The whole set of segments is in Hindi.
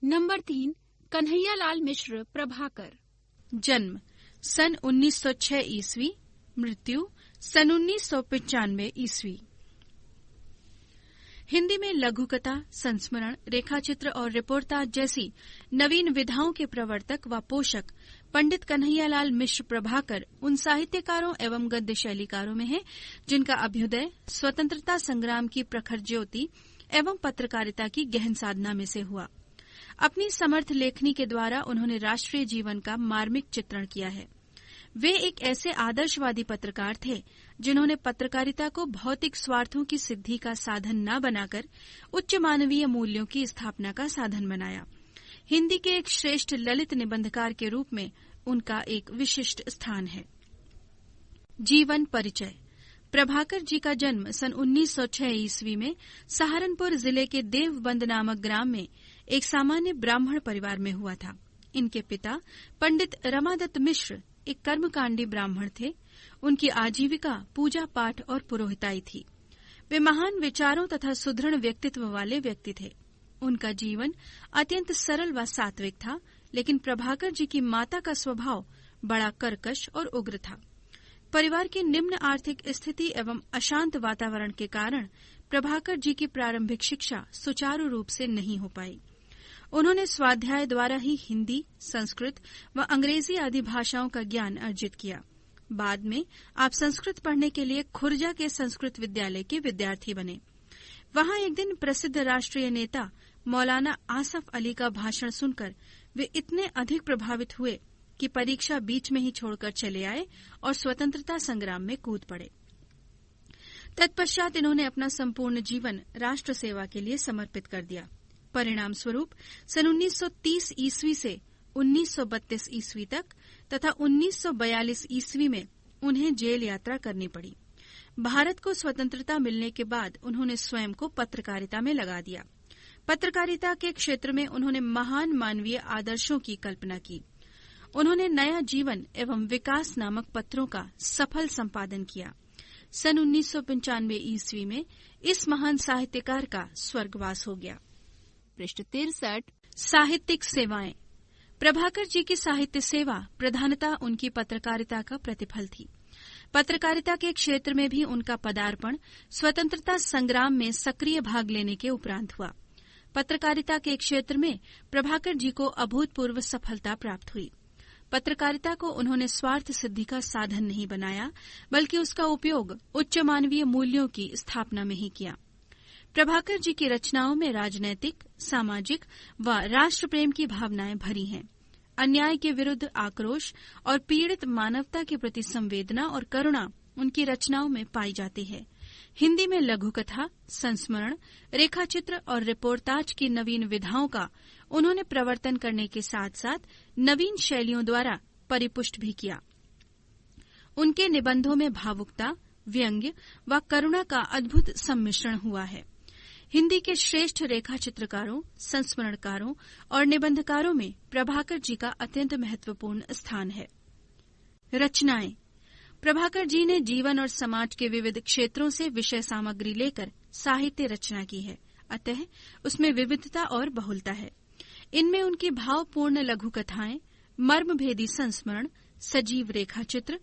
नंबर 3, कन्हैयालाल मिश्र प्रभाकर। जन्म सन 1906 ईस्वी, मृत्यु सन 1995 ईस्वी। हिंदी में लघुकथा, संस्मरण, रेखाचित्र और रिपोर्टाज जैसी नवीन विधाओं के प्रवर्तक व पोषक पंडित कन्हैयालाल मिश्र प्रभाकर उन साहित्यकारों एवं गद्य शैलीकारों में हैं जिनका अभ्युदय स्वतंत्रता संग्राम की प्रखर ज्योति एवं पत्रकारिता की गहन साधना में से हुआ। अपनी समर्थ लेखनी के द्वारा उन्होंने राष्ट्रीय जीवन का मार्मिक चित्रण किया है। वे एक ऐसे आदर्शवादी पत्रकार थे जिन्होंने पत्रकारिता को भौतिक स्वार्थों की सिद्धि का साधन न बनाकर उच्च मानवीय मूल्यों की स्थापना का साधन बनाया। हिंदी के एक श्रेष्ठ ललित निबंधकार के रूप में उनका एक विशिष्ट स्थान है। जीवन परिचय। प्रभाकर जी का जन्म सन 1906 ईस्वी में सहारनपुर जिले के देवबंद नामक ग्राम में एक सामान्य ब्राह्मण परिवार में हुआ था। इनके पिता पंडित रमादत्त मिश्र एक कर्मकांडी ब्राह्मण थे। उनकी आजीविका पूजा पाठ और पुरोहिताई थी। वे महान विचारों तथा सुदृढ़ व्यक्तित्व वाले व्यक्ति थे। उनका जीवन अत्यंत सरल व सात्विक था, लेकिन प्रभाकर जी की माता का स्वभाव बड़ा कर्कश और उग्र था। परिवार की निम्न आर्थिक स्थिति एवं अशांत वातावरण के कारण प्रभाकर जी की प्रारंभिक शिक्षा सुचारू रूप से नहीं हो पाई। उन्होंने स्वाध्याय द्वारा ही हिंदी, संस्कृत व अंग्रेजी आदि भाषाओं का ज्ञान अर्जित किया। बाद में आप संस्कृत पढ़ने के लिए खुर्जा के संस्कृत विद्यालय के विद्यार्थी बने। वहां एक दिन प्रसिद्ध राष्ट्रीय नेता मौलाना आसफ अली का भाषण सुनकर वे इतने अधिक प्रभावित हुए कि परीक्षा बीच में ही छोड़कर चले आए और स्वतंत्रता संग्राम में कूद पड़े। तत्पश्चात इन्होंने अपना संपूर्ण जीवन राष्ट्र सेवा के लिए समर्पित कर दिया। परिणाम स्वरूप सन 1930 ईस्वी से 1932 ईस्वी तक तथा 1942 ईस्वी में उन्हें जेल यात्रा करनी पड़ी। भारत को स्वतंत्रता मिलने के बाद उन्होंने स्वयं को पत्रकारिता में लगा दिया। पत्रकारिता के क्षेत्र में उन्होंने महान मानवीय आदर्शों की कल्पना की। उन्होंने नया जीवन एवं विकास नामक पत्रों का सफल संपादन किया। सन 1995 ईस्वी में इस महान साहित्यकार का स्वर्गवास हो गया। पृष्ठ 63। साहित्यिक सेवाएं। प्रभाकर जी की साहित्य सेवा प्रधानतः उनकी पत्रकारिता का प्रतिफल थी। पत्रकारिता के क्षेत्र में भी उनका पदार्पण स्वतंत्रता संग्राम में सक्रिय भाग लेने के उपरांत हुआ। पत्रकारिता के क्षेत्र में प्रभाकर जी को अभूतपूर्व सफलता प्राप्त हुई। पत्रकारिता को उन्होंने स्वार्थ सिद्धि का साधन नहीं बनाया, बल्कि उसका उपयोग उच्च मानवीय मूल्यों की स्थापना में ही किया। प्रभाकर जी की रचनाओं में राजनैतिक, सामाजिक व राष्ट्र प्रेम की भावनाएं भरी हैं। अन्याय के विरुद्ध आक्रोश और पीड़ित मानवता के प्रति संवेदना और करुणा उनकी रचनाओं में पाई जाती है। हिंदी में लघुकथा, संस्मरण, रेखाचित्र और रिपोर्टाज की नवीन विधाओं का उन्होंने प्रवर्तन करने के साथ साथ नवीन शैलियों द्वारा परिपुष्ट भी किया। उनके निबंधों में भावुकता, व्यंग्य व करुणा का अद्भुत सम्मिश्रण हुआ है। हिंदी के श्रेष्ठ रेखा चित्रकारों, संस्मरणकारों और निबंधकारों में प्रभाकर जी का अत्यंत महत्वपूर्ण स्थान है। रचनाएं। प्रभाकर जी ने जीवन और समाज के विविध क्षेत्रों से विषय सामग्री लेकर साहित्य रचना की है, अतः उसमें विविधता और बहुलता है। इनमें उनकी भावपूर्ण लघुकथाएं, मर्मभेदी संस्मरण, सजीव रेखाचित्र,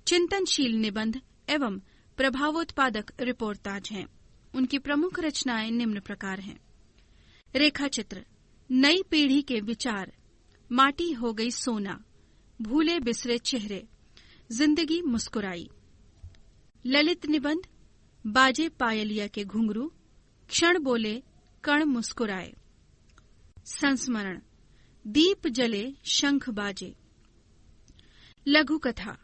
चिंतनशील निबंध एवं प्रभावोत्पादक रिपोर्टाज हैं। उनकी प्रमुख रचनाएं निम्न प्रकार हैं। रेखाचित्र। नई पीढ़ी के विचार, माटी हो गई सोना, भूले बिसरे चेहरे, जिंदगी मुस्कुराई। ललित निबंध। बाजे पायलिया के घुंघरू, क्षण बोले कण मुस्कुराए। संस्मरण। दीप जले शंख बाजे। लघुकथा।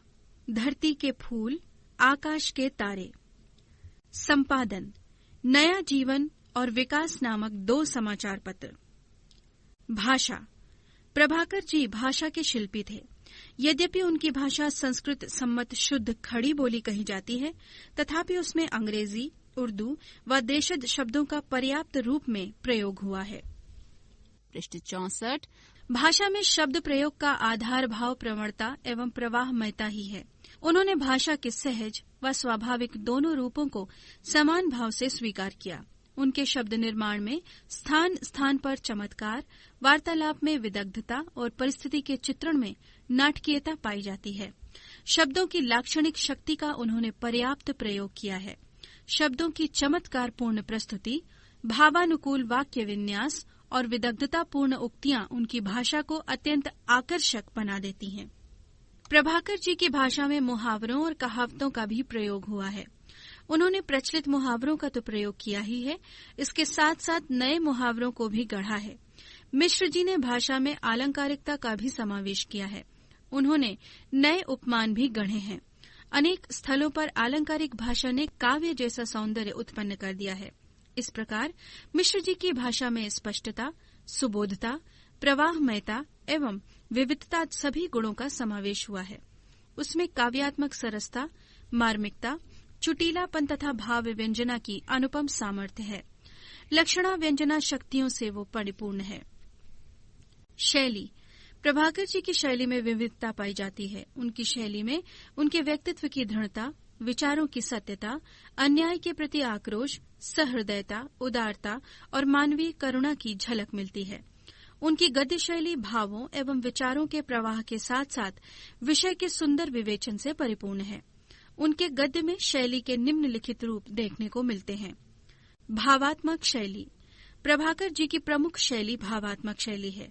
धरती के फूल, आकाश के तारे। संपादन। नया जीवन और विकास नामक 2 समाचार पत्र। भाषा। प्रभाकर जी भाषा के शिल्पी थे। यद्यपि उनकी भाषा संस्कृत सम्मत शुद्ध खड़ी बोली कही जाती है, तथापि उसमें अंग्रेजी, उर्दू व देशज शब्दों का पर्याप्त रूप में प्रयोग हुआ है। पृष्ठ 64। भाषा में शब्द प्रयोग का आधार भाव प्रवणता एवं प्रवाहमयता ही है। उन्होंने भाषा के सहज व स्वाभाविक दोनों रूपों को समान भाव से स्वीकार किया। उनके शब्द निर्माण में स्थान स्थान पर चमत्कार, वार्तालाप में विदग्धता और परिस्थिति के चित्रण में नाटकीयता पाई जाती है। शब्दों की लाक्षणिक शक्ति का उन्होंने पर्याप्त प्रयोग किया है। शब्दों की चमत्कारपूर्ण प्रस्तुति, भावानुकूल वाक्य विन्यास और विदग्धतापूर्ण उक्तियां उनकी भाषा को अत्यंत आकर्षक बना देती हैं। प्रभाकर जी की भाषा में मुहावरों और कहावतों का भी प्रयोग हुआ है। उन्होंने प्रचलित मुहावरों का तो प्रयोग किया ही है, इसके साथ साथ नए मुहावरों को भी गढ़ा है। मिश्र जी ने भाषा में आलंकारिकता का भी समावेश किया है। उन्होंने नए उपमान भी गढ़े हैं। अनेक स्थलों पर आलंकारिक भाषा ने काव्य जैसा सौंदर्य उत्पन्न कर दिया है। इस प्रकार मिश्र जी की भाषा में स्पष्टता, सुबोधता, प्रवाहमयता एवं विविधता सभी गुणों का समावेश हुआ है। उसमें काव्यात्मक सरसता, मार्मिकता, चुटीलापन तथा भाव व्यंजना की अनुपम सामर्थ्य है। लक्षणा व्यंजना शक्तियों से वो परिपूर्ण है। शैली, प्रभाकर जी की शैली में विविधता पाई जाती है। उनकी शैली में उनके व्यक्तित्व की दृढ़ता, विचारों की सत्यता, अन्याय के प्रति आक्रोश, सहृदयता, उदारता और मानवीय करुणा की झलक मिलती है। उनकी गद्य शैली भावों एवं विचारों के प्रवाह के साथ साथ विषय के सुंदर विवेचन से परिपूर्ण है। उनके गद्य में शैली के निम्नलिखित रूप देखने को मिलते हैं। भावात्मक शैली, प्रभाकर जी की प्रमुख शैली भावात्मक शैली है।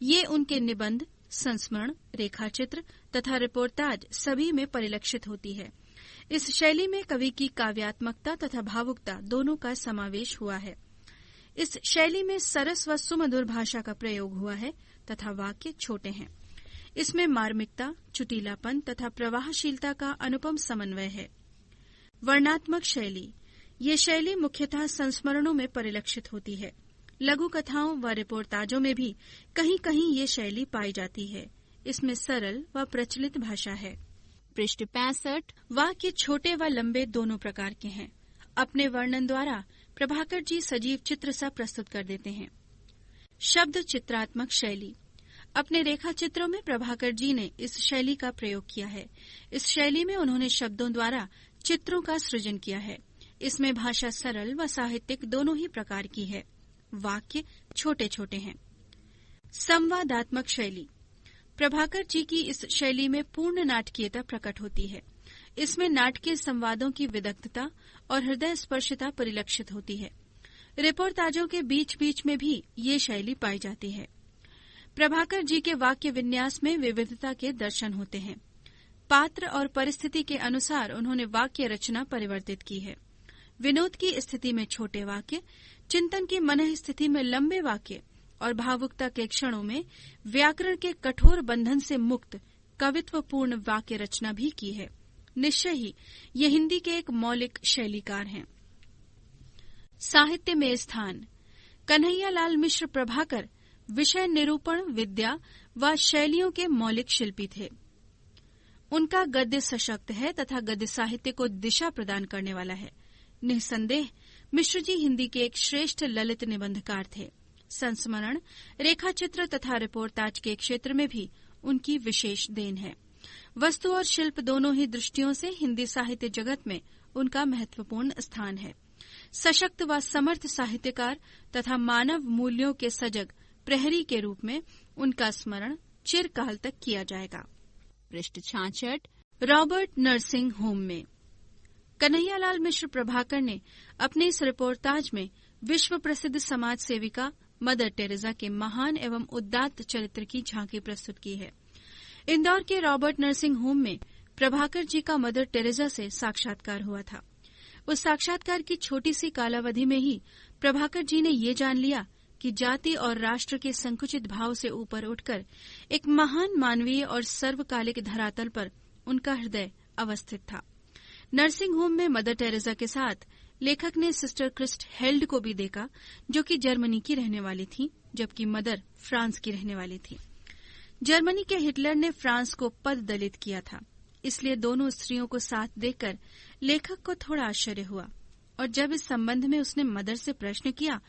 ये उनके निबंध, संस्मरण, रेखाचित्र तथा रिपोर्टाज सभी में परिलक्षित होती है। इस शैली में कवि की काव्यात्मकता तथा भावुकता दोनों का समावेश हुआ है। इस शैली में सरस व सुमधुर भाषा का प्रयोग हुआ है तथा वाक्य छोटे हैं। इसमें मार्मिकता, चुटीलापन तथा प्रवाहशीलता का अनुपम समन्वय है। वर्णात्मक शैली, ये शैली मुख्यतः संस्मरणों में परिलक्षित होती है। लघु कथाओं व रिपोर्टाजों में भी कहीं कहीं ये शैली पाई जाती है। इसमें सरल व प्रचलित भाषा है। पृष्ठ 65। वाक्य छोटे व लंबे दोनों प्रकार के हैं। अपने वर्णन द्वारा प्रभाकर जी सजीव चित्र सा प्रस्तुत कर देते हैं। शब्द चित्रात्मक शैली, अपने रेखा चित्रों में प्रभाकर जी ने इस शैली का प्रयोग किया है। इस शैली में उन्होंने शब्दों द्वारा चित्रों का सृजन किया है। इसमें भाषा सरल व साहित्यिक दोनों ही प्रकार की है। वाक्य छोटे छोटे हैं। संवादात्मक शैली, प्रभाकर जी की इस शैली में पूर्ण नाटकीयता प्रकट होती है। इसमें नाटकीय संवादों की विदग्धता और हृदय स्पर्शिता परिलक्षित होती है। रिपोर्टाजों के बीच बीच में भी ये शैली पाई जाती है। प्रभाकर जी के वाक्य विन्यास में विविधता के दर्शन होते हैं। पात्र और परिस्थिति के अनुसार उन्होंने वाक्य रचना परिवर्तित की है। विनोद की स्थिति में छोटे वाक्य, चिंतन की मनः स्थिति में लंबे वाक्य और भावुकता के क्षणों में व्याकरण के कठोर बंधन से मुक्त कवित्वपूर्ण वाक्य रचना भी की है। निश्चय ही ये हिंदी के एक मौलिक शैलीकार हैं। साहित्य में स्थान, कन्हैयालाल मिश्र प्रभाकर विषय निरूपण, विद्या व शैलियों के मौलिक शिल्पी थे। उनका गद्य सशक्त है तथा गद्य साहित्य को दिशा प्रदान करने वाला है। निसंदेह मिश्र जी हिंदी के एक श्रेष्ठ ललित निबंधकार थे। संस्मरण, रेखाचित्र तथा रिपोर्टाज के क्षेत्र में भी उनकी विशेष देन है। वस्तु और शिल्प दोनों ही दृष्टियों से हिंदी साहित्य जगत में उनका महत्वपूर्ण स्थान है। सशक्त व समर्थ साहित्यकार तथा मानव मूल्यों के सजग प्रहरी के रूप में उनका स्मरण चिरकाल तक किया जाएगा। पृष्ठ 66। रॉबर्ट नर्सिंग होम में कन्हैयालाल मिश्र प्रभाकर ने अपने इस रिपोर्टाज में विश्व प्रसिद्ध समाज सेविका मदर टेरेसा के महान एवं उदात्त चरित्र की झांकी प्रस्तुत की है। इंदौर के रॉबर्ट नर्सिंग होम में प्रभाकर जी का मदर टेरेसा से साक्षात्कार हुआ था। उस साक्षात्कार की छोटी सी कालावधि में ही प्रभाकर जी ने ये जान लिया कि जाति और राष्ट्र के संकुचित भाव से ऊपर उठकर एक महान मानवीय और सर्वकालिक धरातल पर उनका हृदय अवस्थित था। नर्सिंग होम में मदर टेरेसा के साथ लेखक ने सिस्टर क्रिस्ट हेल्ड को भी देखा, जो कि जर्मनी की रहने वाली थी, जबकि मदर फ्रांस की रहने वाली थी। जर्मनी के हिटलर ने फ्रांस को पद दलित किया था, इसलिए दोनों स्त्रियों को साथ देखकर लेखक को थोड़ा आश्चर्य हुआ, और जब इस संबंध में उसने मदर से प्रश्न किया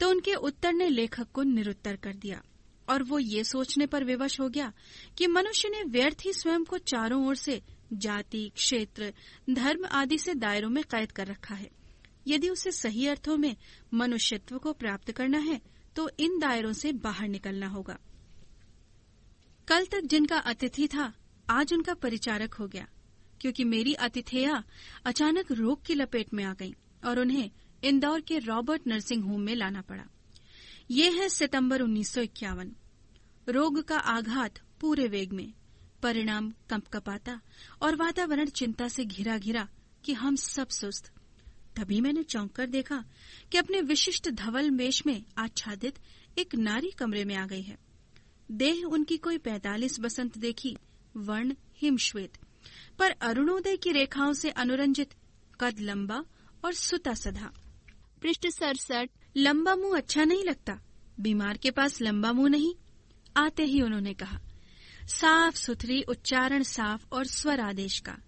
तो उनके उत्तर ने लेखक को निरुत्तर कर दिया, और वो ये सोचने पर विवश हो गया कि मनुष्य ने व्यर्थ ही स्वयं को चारों ओर से जाति, क्षेत्र, धर्म आदि से दायरों में कैद कर रखा है। यदि उसे सही अर्थों में मनुष्यत्व को प्राप्त करना है तो इन दायरों से बाहर निकलना होगा। कल तक जिनका अतिथि था आज उनका परिचारक हो गया, क्योंकि मेरी अतिथेया अचानक रोग की लपेट में आ गईं और उन्हें इंदौर के रॉबर्ट नर्सिंग होम में लाना पड़ा। ये है सितंबर 1951। रोग का आघात पूरे वेग में, परिणाम कंपकपाता और वातावरण चिंता से घिरा घिरा कि हम सब सुस्त। तभी मैंने चौंक कर देखा कि अपने विशिष्ट धवल वेश में आच्छादित एक नारी कमरे में आ गई है। देह उनकी कोई 45 बसंत देखी, वर्ण हिमश्वेत, पर अरुणोदय की रेखाओं से अनुरंजित, कद लंबा और सुता सधा। पृष्ठ 67। लंबा मुंह अच्छा नहीं लगता, बीमार के पास लंबा मुंह नहीं। आते ही उन्होंने कहा, साफ सुथरी, उच्चारण साफ और स्वर आदेश का,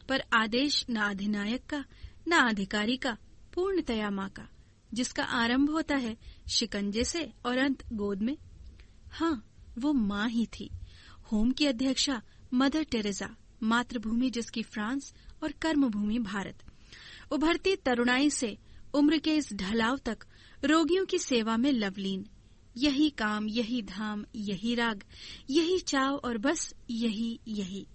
पर आदेश न अधिनायक का न अधिकारी का, पूर्णतया माँ का, जिसका आरंभ होता है शिकंजे से और अंत गोद में। हाँ, वो माँ ही थी, होम की अध्यक्षा मदर टेरेसा, मातृभूमि जिसकी फ्रांस और कर्मभूमि भारत। उभरती तरुणाई से उम्र के इस ढलाव तक रोगियों की सेवा में लवलीन। यही काम, यही धाम, यही राग, यही चाव और बस यही।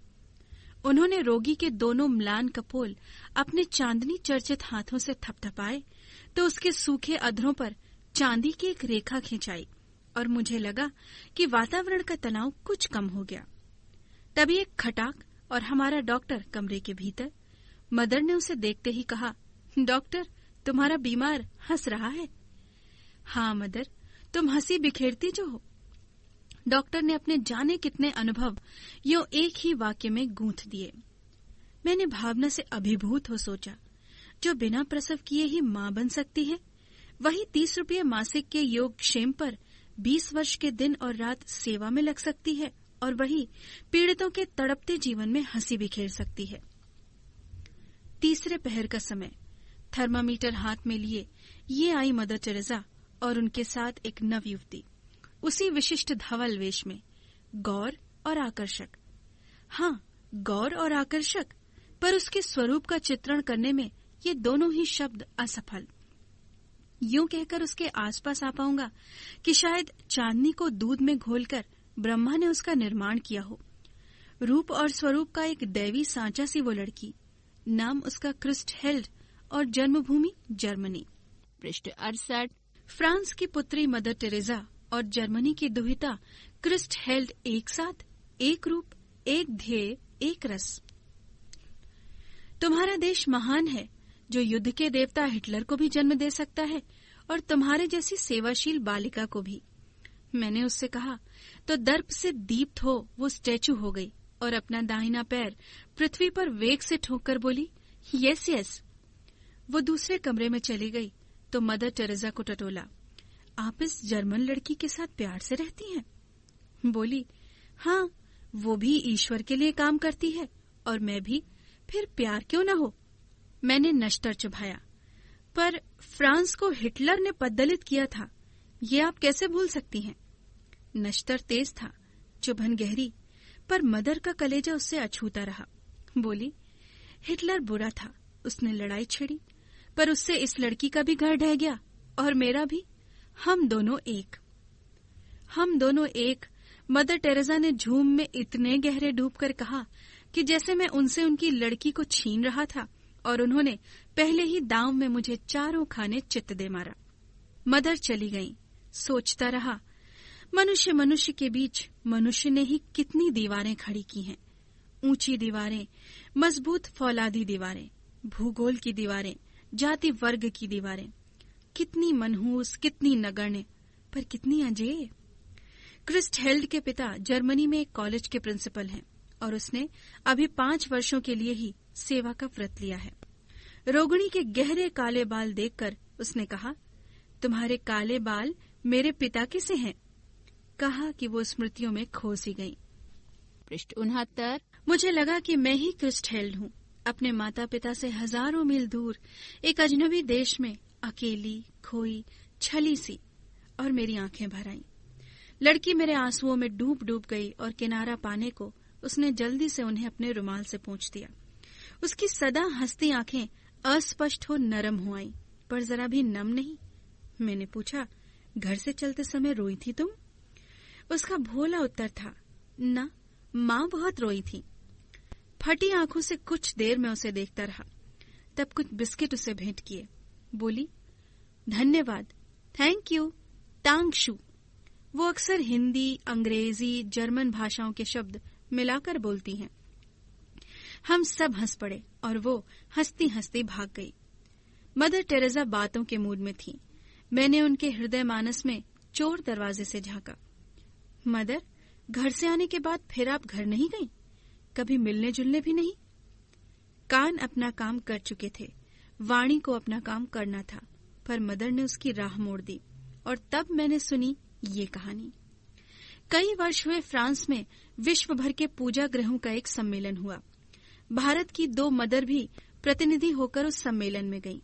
उन्होंने रोगी के दोनों म्लान कपोल अपने चांदनी चर्चित हाथों से थपथपाए तो उसके सूखे अधरों पर चांदी की एक रेखा खिंचाई और मुझे लगा कि वातावरण का तनाव कुछ कम हो गया। तभी एक खटाक और हमारा डॉक्टर कमरे के भीतर। मदर ने उसे देखते ही कहा, डॉक्टर, तुम्हारा बीमार हंस रहा है। हाँ मदर, तुम हंसी बिखेरती जो हो। डॉक्टर ने अपने जाने कितने अनुभव यो एक ही वाक्य में गूंथ दिए। मैंने भावना से अभिभूत हो सोचा, जो बिना प्रसव किए ही माँ बन सकती है, वही 30 रुपये मासिक के योगक्षेम पर 20 वर्ष के दिन और रात सेवा में लग सकती है और वही पीड़ितों के तड़पते जीवन में हंसी बिखेर सकती है। तीसरे पहर का समय, थर्मामीटर हाथ में लिए ये आई मदर टेरेसा और उनके साथ एक नव युवती, उसी विशिष्ट धवल वेश में, गौर और आकर्षक। हाँ, गौर और आकर्षक, पर उसके स्वरूप का चित्रण करने में ये दोनों ही शब्द असफल। यूं कहकर उसके आसपास आ पाऊंगा कि शायद चांदनी को दूध में घोलकर ब्रह्मा ने उसका निर्माण किया हो। रूप और स्वरूप का एक दैवी सांचा सी वो लड़की। नाम उसका क्रिस्टहेल्ड और जन्मभूमि जर्मनी। पृष्ठ 68। फ्रांस की पुत्री मदर टेरेसा और जर्मनी की दुहिता क्रिस्टहेल्ड एक साथ, एक रूप, एक ध्येय, एक रस। तुम्हारा देश महान है, जो युद्ध के देवता हिटलर को भी जन्म दे सकता है और तुम्हारे जैसी सेवाशील बालिका को भी। मैंने उससे कहा तो दर्प से दीप्त हो वो स्टैचू हो गई और अपना दाहिना पैर पृथ्वी पर वेग से ठोककर बोली, यस यस। वो दूसरे कमरे में चली गई तो मदर टेरेसा को टटोला, आप इस जर्मन लड़की के साथ प्यार से रहती हैं? बोली, हाँ, वो भी ईश्वर के लिए काम करती है और मैं भी, फिर प्यार क्यों न हो। मैंने नश्तर चुभाया, पर फ्रांस को हिटलर ने पद्दलित किया था, ये आप कैसे भूल सकती हैं। नश्तर तेज था, चुभन गहरी, पर मदर का कलेजा उससे अछूता रहा। बोली, हिटलर बुरा था, उसने लड़ाई छिड़ी, पर उससे इस लड़की का भी घर ढह गया और मेरा भी। हम दोनों एक। मदर टेरेसा ने झूम में इतने गहरे डूबकर कहा कि जैसे मैं उनसे उनकी लड़की को छीन रहा था और उन्होंने पहले ही दांव में मुझे चारों खाने चित्त दे मारा। मदर चली गई। सोचता रहा, मनुष्य के बीच मनुष्य ने ही कितनी दीवारें खड़ी की हैं। ऊंची दीवारें, मजबूत फौलादी दीवारें, भूगोल की दीवारें, जाति वर्ग की दीवारें, कितनी मनहूस, कितनी नगण्य, पर कितनी अजेय। क्रिस्टहेल्ड के पिता जर्मनी में एक कॉलेज के प्रिंसिपल हैं और उसने अभी 5 वर्षों के लिए ही सेवा का व्रत लिया है। रोगिणी के गहरे काले बाल देखकर उसने कहा, तुम्हारे काले बाल मेरे पिता के से हैं। कहा कि वो स्मृतियों में खो सी गई। पृष्ठ 69। मुझे लगा कि मैं ही क्रिस्टहेल्ड हूँ, अपने माता पिता से हजारों मील दूर एक अजनबी देश में, अकेली, खोई, छली सी, और मेरी आंखें भर आईं। लड़की मेरे आंसुओं में डूब डूब गई और किनारा पाने को उसने जल्दी से उन्हें अपने रुमाल से पोंछ दिया। उसकी सदा हंसती आंखें अस्पष्ट हो नरम हो आईं, पर जरा भी नम नहीं। मैंने पूछा, घर से चलते समय रोई थी तुम? उसका भोला उत्तर था, ना, माँ बहुत रोई थी। फटी आंखों से कुछ देर में उसे देखता रहा, तब कुछ बिस्किट उसे भेंट किए। बोली, धन्यवाद, थैंक यू, तांगशु। वो अक्सर हिंदी, अंग्रेजी, जर्मन भाषाओं के शब्द मिलाकर बोलती हैं। हम सब हंस पड़े और वो हंसती हंसती भाग गई। मदर टेरेसा बातों के मूड में थी। मैंने उनके हृदय मानस में चोर दरवाजे से झांका। मदर, घर से आने के बाद फिर आप घर नहीं गई? कभी मिलने जुलने भी नहीं? कान अपना काम कर चुके थे, वाणी को अपना काम करना था, पर मदर ने उसकी राह मोड़ दी और तब मैंने सुनी ये कहानी। कई वर्ष हुए फ्रांस में विश्व भर के पूजा गृहों का एक सम्मेलन हुआ। भारत की 2 मदर भी प्रतिनिधि होकर उस सम्मेलन में गईं।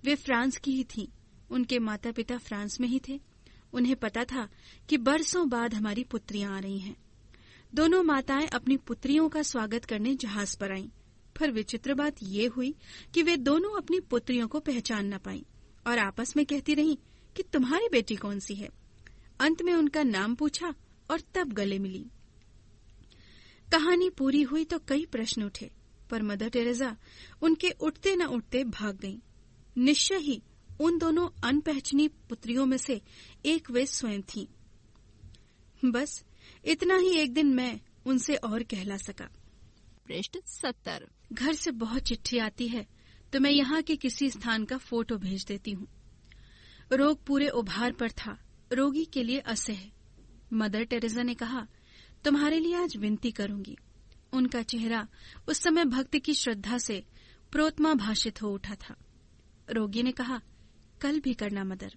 वे फ्रांस की ही थीं। उनके माता पिता फ्रांस में ही थे। उन्हें पता था कि बरसों बाद हमारी पुत्रियां आ रही हैं। दोनों माताएं अपनी पुत्रियों का स्वागत करने जहाज पर आईं, पर विचित्र बात ये हुई कि वे दोनों अपनी पुत्रियों को पहचान न पाईं और आपस में कहती रहीं कि तुम्हारी बेटी कौन सी है। अंत में उनका नाम पूछा और तब गले मिली। कहानी पूरी हुई तो कई प्रश्न उठे, पर मदर टेरेसा उनके उठते न उठते भाग गईं। निश्चय ही उन दोनों अनपहचानी पुत्रियों में से एक वे स्वयं थीं। बस इतना ही एक दिन मैं उनसे और कहला सका। पृष्ठ 70। घर से बहुत चिट्ठी आती है तो मैं यहाँ के किसी स्थान का फोटो भेज देती हूँ। रोग पूरे उभार पर था, रोगी के लिए असह्य। मदर टेरेसा ने कहा, तुम्हारे लिए आज विनती करूंगी। उनका चेहरा उस समय भक्ति की श्रद्धा से प्रोत्मा भाषित हो उठा था। रोगी ने कहा, कल भी करना मदर।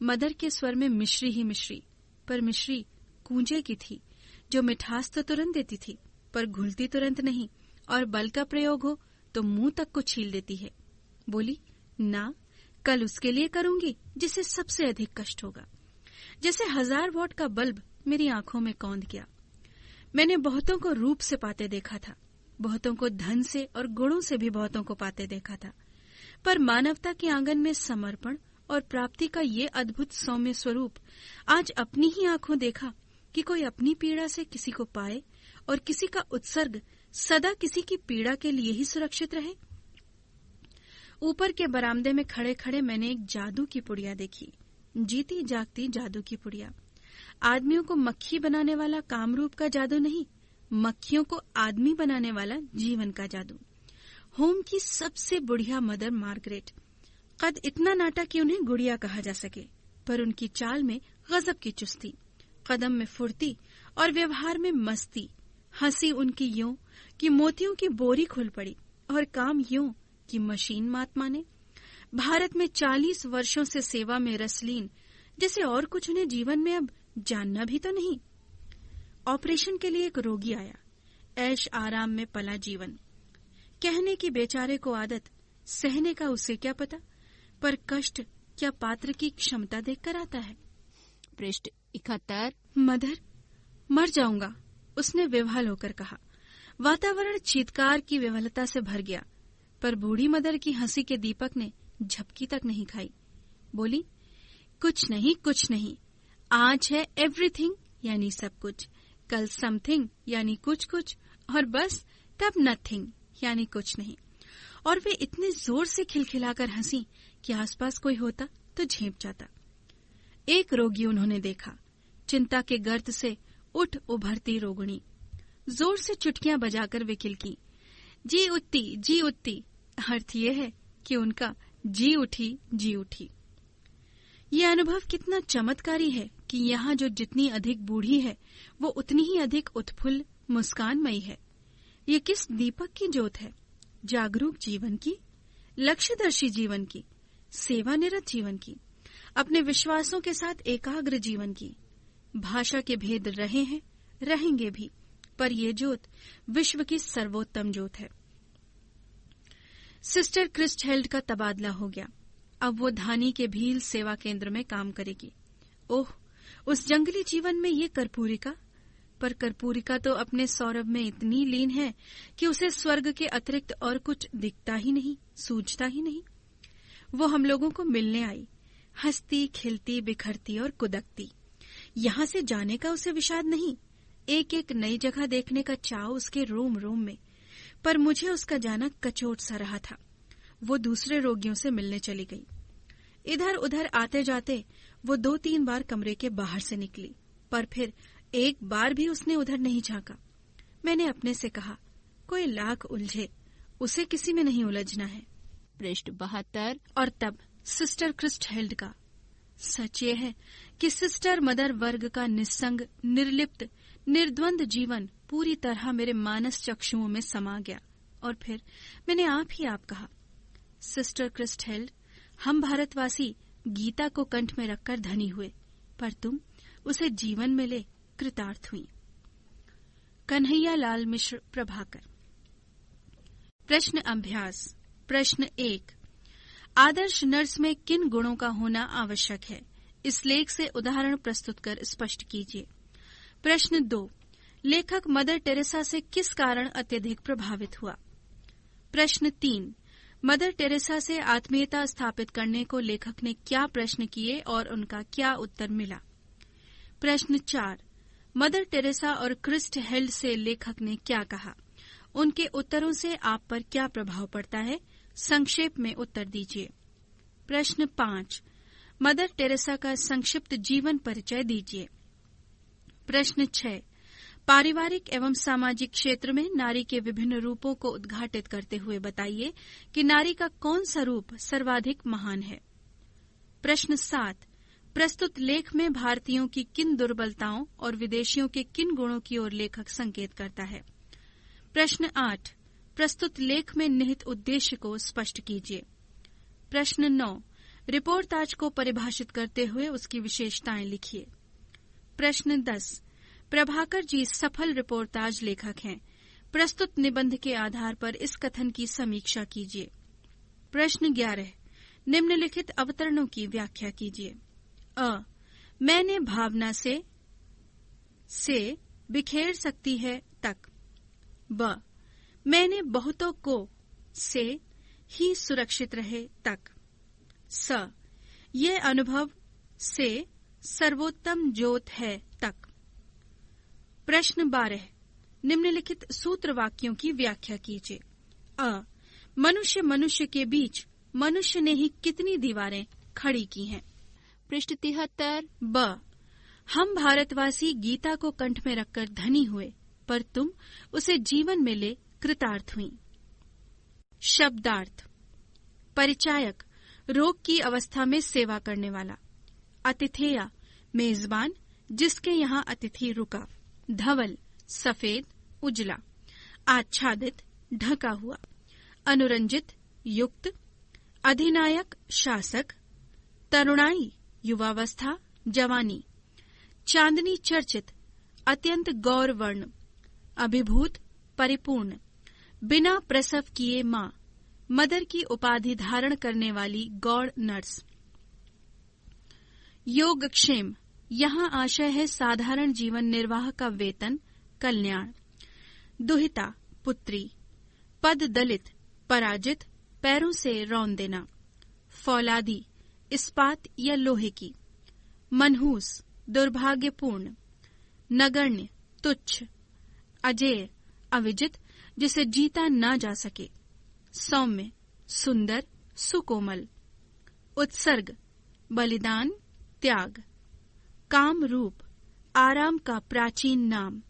मदर के स्वर में मिश्री ही मिश्री, पर मिश्री कूंजे की थी, जो मिठास तो तुरंत देती थी पर घुलती तुरंत नहीं, और बल का प्रयोग हो तो मुंह तक को छील देती है। बोली, ना, कल उसके लिए करूंगी जिसे सबसे अधिक कष्ट होगा। जैसे 1000 वॉट का बल्ब मेरी आंखों में कौंध गया। मैंने बहुतों को रूप से पाते देखा था, बहुतों को धन से और गुणों से भी बहुतों को पाते देखा था, पर मानवता के आंगन में समर्पण और प्राप्ति का ये अद्भुत सौम्य स्वरूप आज अपनी ही आंखों देखा कि कोई अपनी पीड़ा से किसी को पाए और किसी का उत्सर्ग सदा किसी की पीड़ा के लिए ही सुरक्षित रहे। ऊपर के बरामदे में खड़े खड़े मैंने एक जादू की पुड़िया देखी, जीती जागती जादू की पुड़िया। आदमियों को मक्खी बनाने वाला कामरूप का जादू नहीं, मक्खियों को आदमी बनाने वाला जीवन का जादू। होम की सबसे बुढ़िया मदर मार्गरेट, कद इतना नाटा कि उन्हें गुड़िया कहा जा सके, पर उनकी चाल में गजब की चुस्ती, कदम में फुर्ती और व्यवहार में मस्ती। हंसी उनकी यूं कि मोतियों की बोरी खुल पड़ी और काम यूं कि मशीन मात माने। भारत में 40 वर्षों से सेवा में रसलीन, जैसे और कुछ उन्हें जीवन में अब जानना भी तो नहीं। ऑपरेशन के लिए एक रोगी आया, ऐश आराम में पला जीवन। कहने की बेचारे को आदत, सहने का उसे क्या पता, पर कष्ट क्या पात्र की क्षमता देखकर आता है। पृष्ठ 71। मदर, मर जाऊंगा, उसने विह्वल होकर कहा। वातावरण चीत्कार की विह्वलता से भर गया, पर बूढ़ी मदर की हंसी के दीपक ने झपकी तक नहीं खाई। बोली, कुछ नहीं, कुछ नहीं। आज है एवरीथिंग यानी सब कुछ, कल समथिंग यानी कुछ कुछ, और बस तब नथिंग यानी कुछ नहीं। और वे इतने जोर से खिलखिलाकर हंसी कि आसपास कोई होता तो झेप जाता। एक रोगी उन्होंने देखा, चिंता के गर्त से उठ उभरती रोगिणी। जोर से चुटकियां बजाकर वे किलकी, जी उठती, जी उठती। अर्थ ये है कि उनका जी उठी, जी उठी। ये अनुभव कितना चमत्कारी है कि यहाँ जो जितनी अधिक बूढ़ी है वो उतनी ही अधिक उत्फुल्ल मुस्कानमयी है। ये किस दीपक की ज्योत है, जागरूक जीवन की, लक्ष्यदर्शी जीवन की, सेवानिरत जीवन की, अपने विश्वासों के साथ एकाग्र जीवन की। भाषा के भेद रहे हैं, रहेंगे भी, पर ये ज्योत विश्व की सर्वोत्तम ज्योत है। सिस्टर क्रिस्टहेल्ड का तबादला हो गया। अब वो धानी के भील सेवा केंद्र में काम करेगी। ओह, उस जंगली जीवन में ये कर्पूरिका, पर कर्पूरिका तो अपने सौरभ में इतनी लीन है कि उसे स्वर्ग के अतिरिक्त और कुछ दिखता ही नहीं, सूझता ही नहीं। वो हम लोगों को मिलने आई, हंसती खिलती बिखरती और कुदकती। यहाँ से जाने का उसे विषाद नहीं, एक एक नई जगह देखने का चाव उसके रोम रोम में। पर मुझे उसका जाना कचोट सा रहा था। वो दूसरे रोगियों से मिलने चली गई। इधर उधर आते जाते वो 2-3 बार कमरे के बाहर से निकली, पर फिर एक बार भी उसने उधर नहीं झांका। मैंने अपने से कहा, कोई लाख उलझे, उसे किसी में नहीं उलझना है। पृष्ठ 72। और तब सिस्टर क्रिस्टहेल्ड का। सच ये है कि सिस्टर मदर वर्ग का निस्संग, निर्लिप्त, निर्द्वंद जीवन पूरी तरह मेरे मानस चक्षुओं में समा गया। और फिर मैंने आप ही आप कहा, सिस्टर क्रिस्टहेल्ड, हम भारतवासी गीता को कंठ में रखकर धनी हुए, पर तुम उसे जीवन में ले कृतार्थ हुई। कन्हैया लाल मिश्र प्रभाकर। प्रश्न अभ्यास। प्रश्न 1, आदर्श नर्स में किन गुणों का होना आवश्यक है? इस लेख से उदाहरण प्रस्तुत कर स्पष्ट कीजिए। प्रश्न 2, लेखक मदर टेरेसा से किस कारण अत्यधिक प्रभावित हुआ? प्रश्न 3, मदर टेरेसा से आत्मीयता स्थापित करने को लेखक ने क्या प्रश्न किए और उनका क्या उत्तर मिला? प्रश्न 4, मदर टेरेसा और क्रिस्टहेल्ड से लेखक ने क्या कहा? उनके उत्तरों से आप पर क्या प्रभाव पड़ता है? संक्षेप में उत्तर दीजिए। प्रश्न 5, मदर टेरेसा का संक्षिप्त जीवन परिचय दीजिए। प्रश्न 6, पारिवारिक एवं सामाजिक क्षेत्र में नारी के विभिन्न रूपों को उद्घाटित करते हुए बताइए कि नारी का कौन सा रूप सर्वाधिक महान है। प्रश्न 7, प्रस्तुत लेख में भारतीयों की किन दुर्बलताओं और विदेशियों के किन गुणों की ओर लेखक संकेत करता है। प्रश्न 8, प्रस्तुत लेख में निहित उद्देश्य को स्पष्ट कीजिए। प्रश्न 9, रिपोर्टाज को परिभाषित करते हुए उसकी विशेषताएं लिखिए। प्रश्न 10, प्रभाकर जी सफल रिपोर्टाज लेखक हैं। प्रस्तुत निबंध के आधार पर इस कथन की समीक्षा कीजिए। प्रश्न 11, निम्नलिखित अवतरणों की व्याख्या कीजिए। अ, मैंने भावना से बिखेर सकती है तक। ब, मैंने बहुतों को से ही सुरक्षित रहे तक। स, ये अनुभव से सर्वोत्तम ज्योत है तक। प्रश्न 12, निम्नलिखित सूत्र वाक्यों की व्याख्या कीजिए। अ, मनुष्य के बीच मनुष्य ने ही कितनी दीवारें खड़ी की हैं। पृष्ठ 73। ब, हम भारतवासी गीता को कंठ में रखकर धनी हुए, पर तुम उसे जीवन में ले कृतार्थ हुई। शब्दार्थ। परिचायक, रोग की अवस्था में सेवा करने वाला। अतिथेया, मेजबान, जिसके यहाँ अतिथि रुका। धवल, सफेद, उजला। आच्छादित, ढका हुआ। अनुरंजित, युक्त। अधिनायक, शासक। तरुणाई, युवावस्था, जवानी। चांदनी चर्चित, अत्यंत गौर वर्ण। अभिभूत, परिपूर्ण। बिना प्रसव किए मां, मदर की उपाधि धारण करने वाली गौड़ नर्स। योगक्षेम, यहाँ आशय है साधारण जीवन निर्वाह का वेतन, कल्याण। दुहिता, पुत्री। पद दलित, पराजित, पैरों से रौन देना। फौलादी, इस्पात या लोहे की। मनहूस, दुर्भाग्यपूर्ण। नगण्य, तुच्छ। अजेय, अविजित, जिसे जीता ना जा सके। सौम्य, सुंदर, सुकोमल। उत्सर्ग, बलिदान, त्याग। काम रूप, आराम का प्राचीन नाम।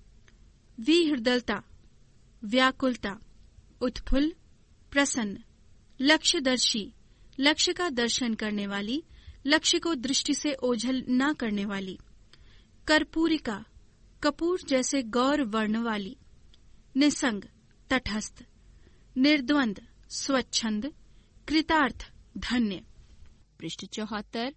विहृदलता, व्याकुलता। उत्फुल्ल, प्रसन्न। लक्ष्यदर्शी, लक्ष्य का दर्शन करने वाली, लक्ष्य को दृष्टि से ओझल न करने वाली। कर्पूरिका, कपूर जैसे गौर वर्ण वाली। निसंग, तटस्थ। निर्द्वंद, स्वच्छंद। कृतार्थ, धन्य। पृष्ठ 74।